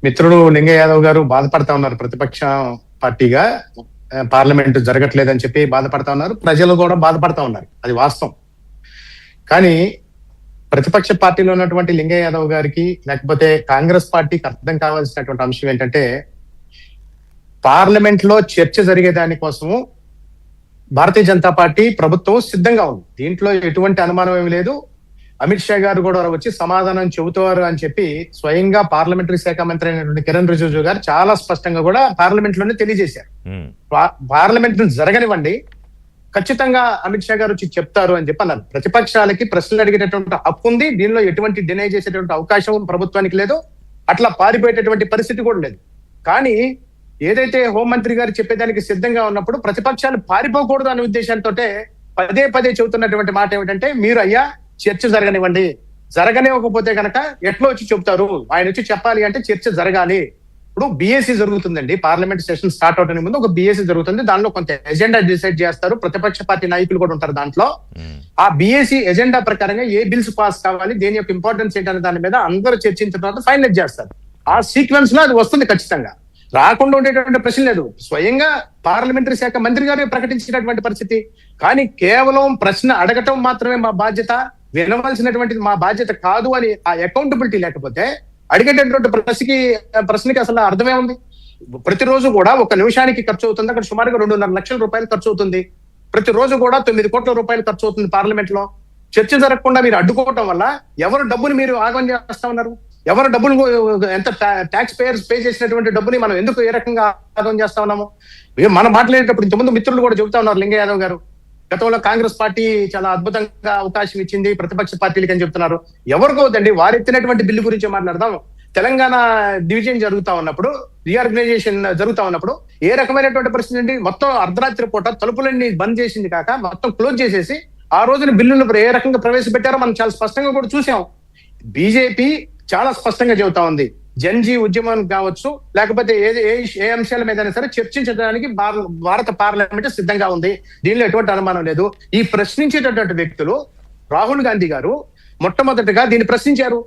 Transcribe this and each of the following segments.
మిత్రుడు లింగ యాదవ్ గారు బాధపడతా ఉన్నారు. ప్రతిపక్ష పార్టీగా పార్లమెంట్ జరగట్లేదని చెప్పి బాధపడతా ఉన్నారు. ప్రజలు కూడా బాధపడతా ఉన్నారు, అది వాస్తవం. కానీ ప్రతిపక్ష పార్టీలో ఉన్నటువంటి లింగ యాదవ్ గారికి లేకపోతే కాంగ్రెస్ పార్టీకి అర్థం కావాల్సినటువంటి అంశం ఏంటంటే, పార్లమెంట్ లో చర్చ జరిగే దానికోసము భారతీయ జనతా పార్టీ ప్రభుత్వం సిద్ధంగా ఉంది. దీంట్లో ఎటువంటి అనుమానం ఏమి లేదు. అమిత్ షా గారు కూడా వచ్చి సమాధానం చెబుతారు అని చెప్పి స్వయంగా పార్లమెంటరీ శాఖ మంత్రి అయినటువంటి కిరణ్ రిజిజు గారు చాలా స్పష్టంగా కూడా పార్లమెంట్ లోనే తెలియజేశారు. పార్లమెంట్ జరగనివ్వండి, ఖచ్చితంగా అమిత్ షా గారు వచ్చి చెప్తారు అని చెప్పి అన్నారు. ప్రతిపక్షాలకి ప్రశ్నలు అడిగేటటువంటి హక్కు ఉంది, దీనిలో ఎటువంటి డినై చేసేటువంటి అవకాశం ప్రభుత్వానికి లేదు, అట్లా పారిపోయేటటువంటి పరిస్థితి కూడా లేదు. కానీ ఏదైతే హోంమంత్రి గారు చెప్పేదానికి సిద్ధంగా ఉన్నప్పుడు ప్రతిపక్షాలు పారిపోకూడదు అనే ఉద్దేశంతో పదే పదే చెబుతున్నటువంటి మాట ఏమిటంటే, మీరు అయ్యా చర్చ జరగనివ్వండి, జరగనివ్వకపోతే కనుక ఎట్లా వచ్చి చెప్తారు, ఆయన వచ్చి చెప్పాలి అంటే చర్చ జరగాలి. ఇప్పుడు బిఎస్సి జరుగుతుందండి, పార్లమెంట్ సెషన్ స్టార్ట్ అవడానికి ముందు ఒక బిఎస్సి జరుగుతుంది. దానిలో కొంత ఎజెండా డిసైడ్ చేస్తారు, ప్రతిపక్ష పార్టీ నాయకులు కూడా ఉంటారు దాంట్లో. ఆ బిఎస్సి ఎజెండా ప్రకారంగా ఏ బిల్స్ పాస్ కావాలి, దేని యొక్క ఇంపార్టెన్స్ ఏంటనే దాని మీద అందరూ చర్చించిన తర్వాత ఫైనలైజ్ చేస్తారు. ఆ సీక్వెన్స్ లో అది వస్తుంది ఖచ్చితంగా, రాకుండా ఉండేటువంటి ప్రశ్న లేదు. స్వయంగా పార్లమెంటరీ శాఖ మంత్రి గారు ప్రకటించినటువంటి పరిస్థితి. కానీ కేవలం ప్రశ్న అడగటం మాత్రమే మా బాధ్యత, వినవలసినటువంటిది మా బాధ్యత కాదు అని ఆ అకౌంటబిలిటీ లేకపోతే అడిగేటటువంటి ప్రశ్నకి అసలు అర్థమే ఉంది. ప్రతిరోజు కూడా ఒక నిమిషానికి ఖర్చు అవుతుంది, అక్కడ సుమారుగా 2.5 లక్షల రూపాయలు ఖర్చు అవుతుంది. ప్రతిరోజు కూడా 9 కోట్ల రూపాయలు ఖర్చు అవుతుంది పార్లమెంట్ లో. చర్చ జరగకుండా మీరు అడ్డుకోవటం వల్ల ఎవరు డబ్బుని మీరు ఆగమనం చేస్తా ఉన్నారు? ఎవరు డబ్బులు, ఎంత ట్యాక్స్ పేయర్స్ పే చేసినటువంటి డబ్బుని మనం ఎందుకు ఏ రకంగా ఆగమనం చేస్తా ఉన్నాము? మనం మాట్లాడేటప్పుడు ఇంతకుముందు మిత్రులు కూడా చెబుతా ఉన్నారు, లింగ యాదవ్ గారు గతంలో కాంగ్రెస్ పార్టీ చాలా అద్భుతంగా అవకాశం ఇచ్చింది ప్రతిపక్ష పార్టీలకి అని చెప్తున్నారు. ఎవరికోవద్దండి, వారు ఎత్తినటువంటి బిల్లు గురించి మాట్లాడదాం. తెలంగాణ డివిజన్ జరుగుతా ఉన్నప్పుడు, రీఆర్గనైజేషన్ జరుగుతా ఉన్నప్పుడు ఏ రకమైనటువంటి పరిస్థితి అండి? మొత్తం అర్ధరాత్రి పూట తలుపులన్నీ బంద్ చేసింది కాక మొత్తం క్లోజ్ చేసేసి ఆ రోజున బిల్లులు ఏ రకంగా ప్రవేశపెట్టారో మనం చాలా స్పష్టంగా కూడా చూసాం. బీజేపీ చాలా స్పష్టంగా చెబుతా ఉంది, జన్జీ ఉద్యమం కావచ్చు, లేకపోతే ఏ అంశాల మీద సరే చర్చించడానికి భారత పార్లమెంట్ సిద్ధంగా ఉంది. దీనిలో ఎటువంటి అనుమానం లేదు. ఈ ప్రశ్నించేటటువంటి వ్యక్తులు రాహుల్ గాంధీ గారు మొట్టమొదటిగా దీన్ని ప్రశ్నించారు,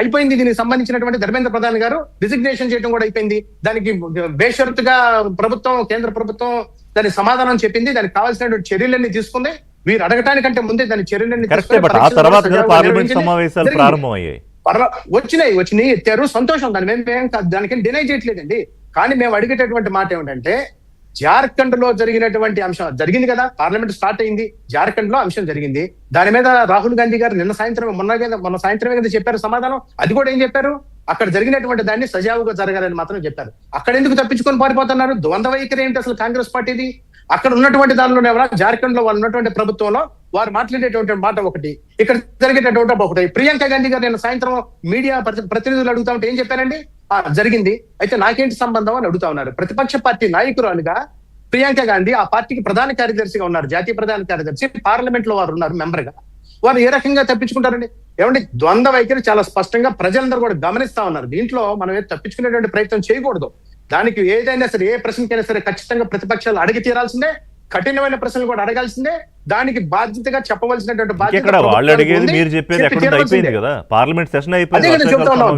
అయిపోయింది. దీనికి సంబంధించినటువంటి ధర్మేంద్ర ప్రధాన్ గారు రిజిగ్నేషన్ చేయడం కూడా అయిపోయింది. దానికి బేషరతుగా కేంద్ర ప్రభుత్వం దానికి సమాధానం చెప్పింది, దానికి కావాల్సినటువంటి చర్యలన్నీ తీసుకుంది. వీరు అడగటానికంటే ముందే దాని చర్యలన్నీ వచ్చినాయి ఎత్తారు, సంతోషం. దానికి డినై చేయట్లేదండి. కానీ మేము అడిగేటటువంటి మాట ఏమిటంటే, జార్ఖండ్ లో జరిగినటువంటి అంశం జరిగింది కదా, పార్లమెంట్ స్టార్ట్ అయింది, జార్ఖండ్ లో అంశం జరిగింది. దాని మీద రాహుల్ గాంధీ గారు మొన్న సాయంత్రమే కదా చెప్పారు సమాధానం. అది కూడా ఏం చెప్పారు, అక్కడ జరిగినటువంటి దాన్ని సజావుగా జరగాలని మాత్రం చెప్పారు. అక్కడ ఎందుకు తప్పించుకొని పారిపోతున్నారు? ద్వంద్వ వైఖరి ఏంటి అసలు కాంగ్రెస్ పార్టీది? అక్కడ ఉన్నటువంటి దానిలో జార్ఖండ్ లో వాళ్ళు ఉన్నటువంటి ప్రభుత్వంలో వారు మాట్లాడేటువంటి మాట ఒకటి, ఇక్కడ జరిగేటటువంటి ఒకటి. ప్రియాంక గాంధీ గారు నేను సాయంత్రం మీడియా ప్రతినిధులు అడుగుతా ఉంటే ఏం చెప్పారండి, జరిగింది అయితే నాకేంటి సంబంధం అని అడుగుతా ఉన్నారు. ప్రతిపక్ష పార్టీ నాయకురాలుగా ప్రియాంక గాంధీ ఆ పార్టీకి ప్రధాన కార్యదర్శిగా ఉన్నారు, జాతీయ ప్రధాన కార్యదర్శి. పార్లమెంట్ లో వారు ఉన్నారు మెంబర్ గా. వారు ఏ రకంగా తప్పించుకుంటారండి? ఏమంటే ద్వంద్వ వైఖరి చాలా స్పష్టంగా ప్రజలందరూ కూడా గమనిస్తా ఉన్నారు. దీంట్లో మనం తప్పించుకునేటువంటి ప్రయత్నం చేయకూడదు. దానికి ఏదైనా సరే, ఏ ప్రశ్నకైనా సరే ఖచ్చితంగా ప్రతిపక్షాలు అడిగి తీరాల్సిందే, కఠినమైన ప్రశ్నలు కూడా అడగాల్సిందే. దానికి బాధ్యతగా చెప్పవలసినటువంటి బాధ్యత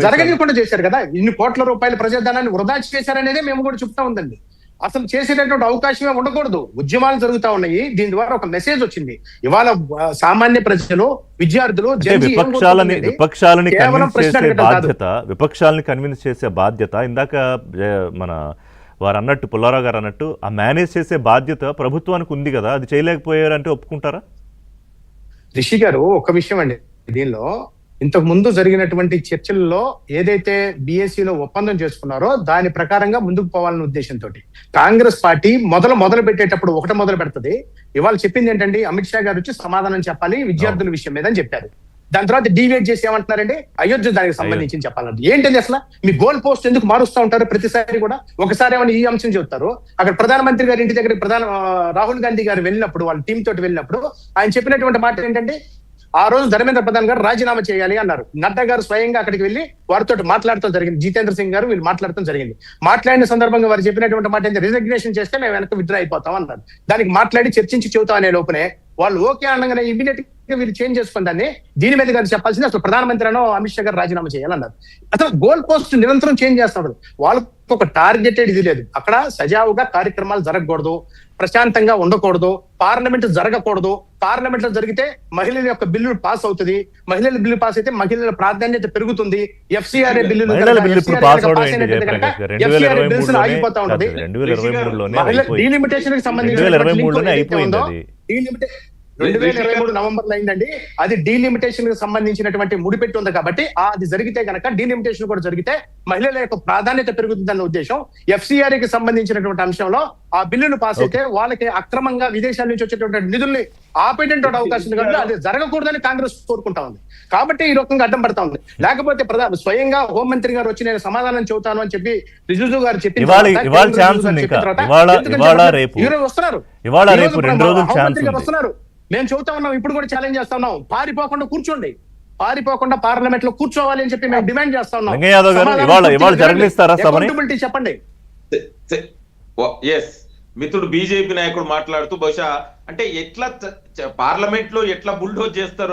జరగనివ్వకుండా చేశారు కదా. ఇన్ని కోట్ల రూపాయల ప్రజాధనాన్ని వృధా చేశారనేదే మేము కూడా చెప్తా ఉందండి. అసలు చేసేటటువంటి అవకాశమే ఉండకూడదు. ఉద్యమాలు జరుగుతా ఉన్నాయి, దీని ద్వారా ఒక మెసేజ్ వచ్చింది. ఇవాళ సామాన్య ప్రజలు, విద్యార్థులు, విపక్షాలని కన్విన్స్ చేసే బాధ్యత ఇందాక మన వారు అన్నట్టు, పుల్లారావు గారు అన్నట్టు, ఆ మేనేజ్ చేసే బాధ్యత ప్రభుత్వానికి ఉంది కదా, అది చేయలేకపోయారంటే ఒప్పుకుంటారా? రిషి గారు, ఒక విషయం అండి, దీనిలో ఇంతకు ముందు జరిగినటువంటి చర్చల్లో ఏదైతే బిఎస్సిలో ఒప్పందం చేసుకున్నారో దాని ప్రకారంగా ముందుకు పోవాలనే ఉద్దేశంతో కాంగ్రెస్ పార్టీ మొదలు పెట్టేటప్పుడు ఒకటి మొదలు పెడుతుంది. ఇవాళ చెప్పింది ఏంటంటే, అమిత్ షా గారు వచ్చి సమాధానం చెప్పాలి విద్యార్థుల విషయం మీద అని చెప్పారు. దాని తర్వాత డీవియేట్ చేసి ఏమంటున్నారంటే అయోధ్య దానికి సంబంధించి చెప్పాలంటే ఏంటంటే, అసలు మీ గోల్ పోస్ట్ ఎందుకు మారుస్తూ ఉంటారు ప్రతిసారి కూడా? ఒకసారి ఏమైనా ఈ అంశం చెప్తారు. అక్కడ ప్రధానమంత్రి గారి ఇంటి దగ్గర రాహుల్ గాంధీ గారు వెళ్ళినప్పుడు, వాళ్ళ టీం తోటి వెళ్ళినప్పుడు ఆయన చెప్పినటువంటి మాట ఏంటంటే, ఆ రోజు ధర్మేంద్ర ప్రధాన్ గారు రాజీనామా చేయాలి అన్నారు. నడ్డా గారు స్వయంగా అక్కడికి వెళ్లి వారితో మాట్లాడటం జరిగింది. జితేంద్ర సింగ్ గారు వీళ్ళు మాట్లాడటం జరిగింది. మాట్లాడిన సందర్భంగా వారు చెప్పినటువంటి మాట ఏంటి, రిజిగ్నేషన్ చేస్తే మేము వెనక్కి విత్డ్రా అయిపోతాం అన్నారు. దానికి మాట్లాడి చర్చించి చెబుతాం అనే లోపునే వాళ్ళు ఓకే అనగానే ఇమీడియట్ గా వీళ్ళు చేంజ్ చేసుకుని దాన్ని దీని మీద గారు చెప్పాల్సింది అసలు ప్రధానమంత్రి అనో అమిత్ షా గారు రాజీనామా చేయాలన్నారు. అసలు గోల్ పోస్ట్ నిరంతరం చేంజ్ చేస్తున్నారు. వాళ్ళకు ఒక టార్గెటెడ్ ఇది లేదు. అక్కడ సజావుగా కార్యక్రమాలు జరగకూడదు, ప్రశాంతంగా ఉండకూడదు, పార్లమెంట్ జరగకూడదు. పార్లమెంట్ లో జరిగితే మహిళల యొక్క బిల్లు పాస్ అవుతుంది. మహిళల బిల్లు పాస్ అయితే మహిళల ప్రాధాన్యత పెరుగుతుంది. ఎఫ్సిఆర్ఏ బిల్లులు ఆగిపోతా ఉంటది. డీలిమిటేషన్ కి సంబంధించిన 2023 నవంబర్ అయిందండి. అది డీలిమిటేషన్ కి సంబంధించినటువంటి ముడిపెట్టి ఉంది కాబట్టి అది జరిగితే గనక డీలిమిటేషన్ కూడా జరిగితే మహిళల యొక్క ప్రాధాన్యత పెరుగుతుందన్న ఉద్దేశం. ఎఫ్సిఆర్ఏ కి సంబంధించినటువంటి అంశంలో ఆ బిల్లును పాస్ అయితే వాళ్ళకి అక్రమంగా విదేశాల నుంచి వచ్చేటువంటి నిధుల్ని ఆపేటటువంటి అవకాశం ఉంది కాబట్టి అది జరగకూడదని కాంగ్రెస్ కోరుకుంటా ఉంది. కాబట్టి ఈ రకంగా అడ్డం పడతా ఉంది. లేకపోతే స్వయంగా హోంమంత్రి గారు వచ్చి నేను సమాధానం చెబుతాను అని చెప్పి రిజిజు గారు చెప్పిన వస్తున్నారు. మేము చెబుతా ఉన్నాం, ఇప్పుడు కూడా ఛాలెంజ్ చేస్తా ఉన్నాం, పారిపోకుండా కూర్చోండి, పారిపోకుండా పార్లమెంట్ లో కూర్చోవాలి అని చెప్పి మేము డిమాండ్ చేస్తా ఉన్నాం. చెప్పండి. మిత్రుడు బీజేపీ నాయకుడు మాట్లాడుతూ బహుశా అంటే ఎట్లా పార్లమెంట్ లో ఎట్లా బుల్డోజ్ చేస్తారు